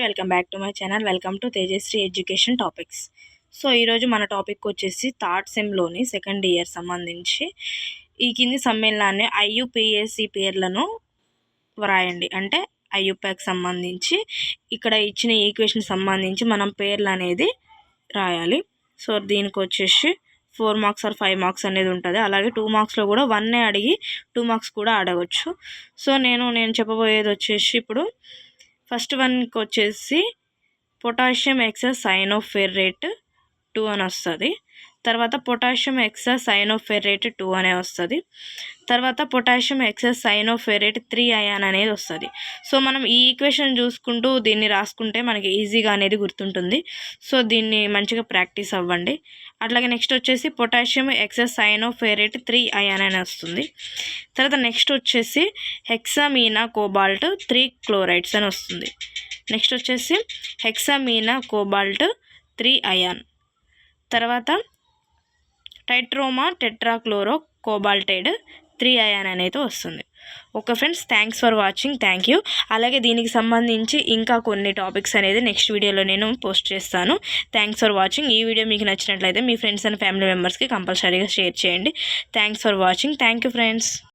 Welcome back to my channel. Welcome to Tejasri education topics. So ఈరోజు మన topic వచ్చేసి third సెమ్లోని second year సంబంధించి ఈ కింది సమ్మేళనాన్ని ఐయుపిఎస్సి పేర్లను వ్రాయండి. అంటే ఐయుపాకి సంబంధించి ఇక్కడ ఇచ్చిన ఈక్వేషన్ సంబంధించి మనం పేర్లు అనేది రాయాలి. సో దీనికి వచ్చేసి 4 మార్క్స్ ఆర్ 5 మార్క్స్ అనేది ఉంటుంది. అలాగే 2 మార్క్స్లో కూడా 1 అడిగి 2 మార్క్స్ కూడా అడగవచ్చు. సో నేను చెప్పబోయేది వచ్చేసి ఇప్పుడు ఫస్ట్ వన్కి వచ్చేసి పొటాషియం ఎక్సెస్ సైనోఫెర్రేట్ 2 అని వస్తుంది. తర్వాత పొటాషియం ఎక్సెస్ సైనోఫెర్రేట్ 2 అనే వస్తుంది. తర్వాత పొటాషియం ఎక్సెస్ సైనోఫెర్రేట్ 3 అయాన్ అనేది వస్తుంది. సో మనం ఈ ఈక్వేషన్ చూసుకుంటూ దీన్ని రాసుకుంటే మనకి ఈజీగా అనేది గుర్తుంటుంది. సో దీన్ని మంచిగా ప్రాక్టీస్ అవ్వండి. అట్లాగే నెక్స్ట్ వచ్చేసి పొటాషియం ఎక్సెస్ సైనోఫెర్రేట్ 3 అయాన్ అని వస్తుంది. తర్వాత నెక్స్ట్ వచ్చేసి హెక్సామీనా కోబాల్ట్ 3 క్లోరైడ్స్ అని వస్తుంది. నెక్స్ట్ వచ్చేసి హెక్సామీనా కోబాల్ట్ 3 అయాన్. తర్వాత టైట్రోమా టెట్రాక్లోరో కోబాల్టైడ్ 3 అయాన్ అనేది వస్తుంది. Okay friends, thanks for watching. Thank you. అలాగే దీనికి సంబంధించి ఇంకా కొన్ని టాపిక్స్ అనేది నెక్స్ట్ వీడియోలో నేను పోస్ట్ చేస్తాను. Thanks for watching. ఈ వీడియో మీకు నచ్చినట్లయితే మీ ఫ్రెండ్స్ అండ్ ఫ్యామిలీ మెంబర్స్కి కంపల్సరీగా షేర్ చేయండి. Thanks for watching. Thank you friends.